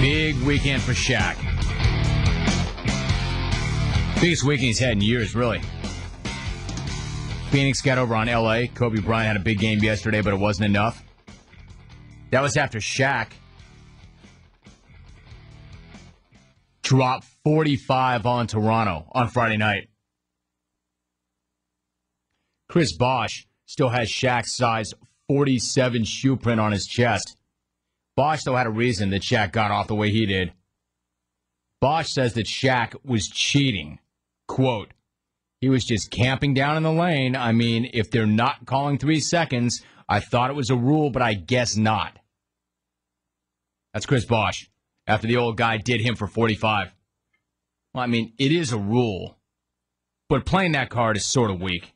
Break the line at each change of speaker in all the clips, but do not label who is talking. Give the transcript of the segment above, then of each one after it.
Big weekend for Shaq. Biggest weekend he's had in years, really. Phoenix got over on L.A. Kobe Bryant had a big game yesterday, but it wasn't enough. That was after Shaq dropped 45 on Toronto on Friday night. Chris Bosh still has Shaq's size 47 shoe print on his chest. Bosh, though, had a reason that Shaq got off the way he did. Bosh says that Shaq was cheating. Quote, he was just camping down in the lane. I mean, if they're not calling 3 seconds, I thought it was a rule, but I guess not. That's Chris Bosh, after the old guy did him for 45. Well, I mean, it is a rule, but playing that card is sort of weak.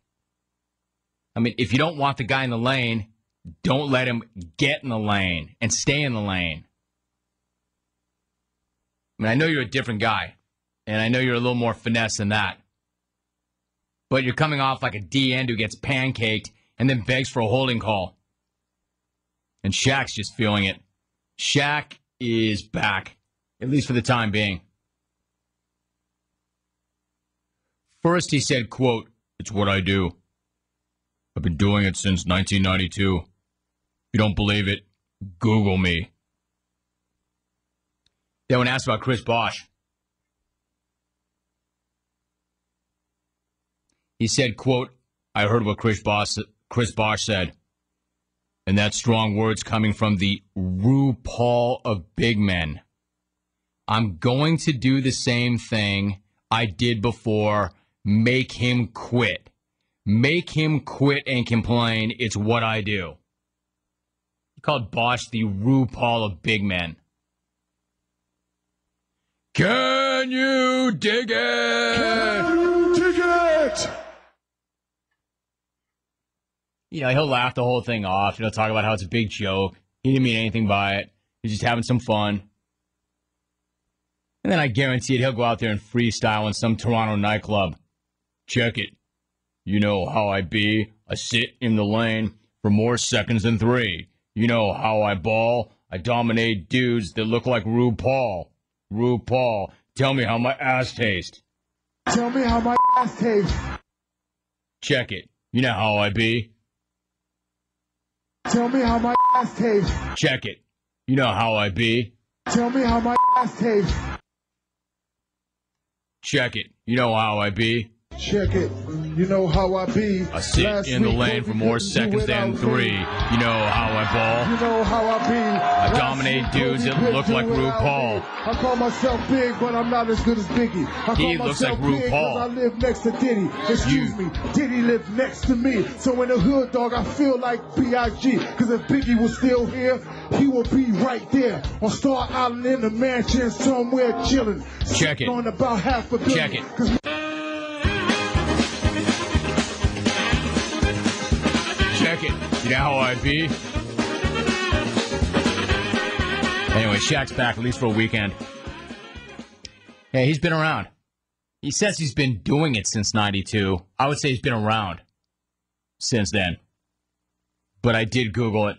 I mean, if you don't want the guy in the lane, don't let him get in the lane and stay in the lane. I mean, I know you're a different guy, and I know you're a little more finesse than that. But you're coming off like a D-end who gets pancaked and then begs for a holding call. And Shaq's just feeling it. Shaq is back, at least for the time being. First, he said, quote, it's what I do. I've been doing it since 1992. If you don't believe it, Google me. Then when asked about Chris Bosh, he said, quote, I heard what Chris Bosh said. And that's strong words coming from the RuPaul of big men. I'm going to do the same thing I did before. Make him quit. Make him quit and complain. It's what I do. He called Bosh the RuPaul of big men. Can you dig it?
Can you dig it?
You know, he'll laugh the whole thing off. You know, talk about how it's a big joke. He didn't mean anything by it. He's just having some fun. And then I guarantee it, he'll go out there and freestyle in some Toronto nightclub. Check it. You know how I be. I sit in the lane for more seconds than 3. You know how I ball. I dominate dudes that look like RuPaul. RuPaul, tell me how my ass tastes.
Tell me how my ass tastes.
Check it. You know how I be.
Tell me how my ass tastes.
Check it. You know how I be.
Tell me how my ass tastes.
Check it. You know how I be.
Check it. You know how I be.
I sit in the lane for more seconds than 3. You know how I ball.
You know how I be.
I dominate dudes that look like RuPaul.
I call myself big, but I'm not as good as Biggie.
He looks like RuPaul.
I live next to Diddy. Excuse me. Diddy lives next to me. So in the hood, dog, I feel like B.I.G. Because if Biggie was still here, he would be right there on Star Island in the mansion somewhere chilling.
Check it.
On about half a billion.
Check it. Check it. You know how I be? Anyway, Shaq's back, at least for a weekend. Hey, he's been around. He says he's been doing it since 92. I would say he's been around since then. But I did Google it.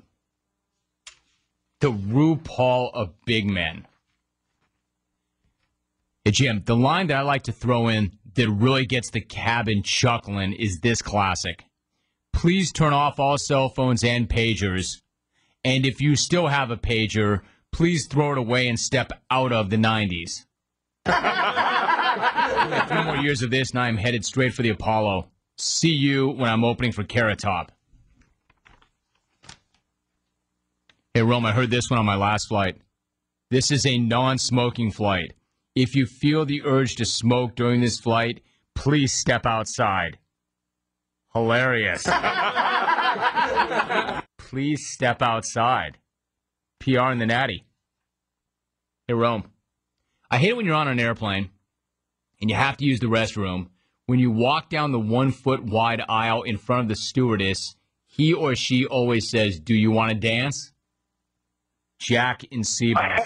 The RuPaul of big men. Hey, Jim, the line that I like to throw in that really gets the cabin chuckling is this classic. Please turn off all cell phones and pagers. And if you still have a pager, please throw it away and step out of the 90s. 3 more years of this, and I'm headed straight for the Apollo. See you when I'm opening for Carrot Top. Hey, Rome, I heard this one on my last flight. This is a non-smoking flight. If you feel the urge to smoke during this flight, please step outside. Hilarious. Please step outside. PR in the natty. Hey, Rome. I hate it when you're on an airplane and you have to use the restroom. When you walk down the 1-foot wide aisle in front of the stewardess, he or she always says, do you want to dance? Jack in Seabold.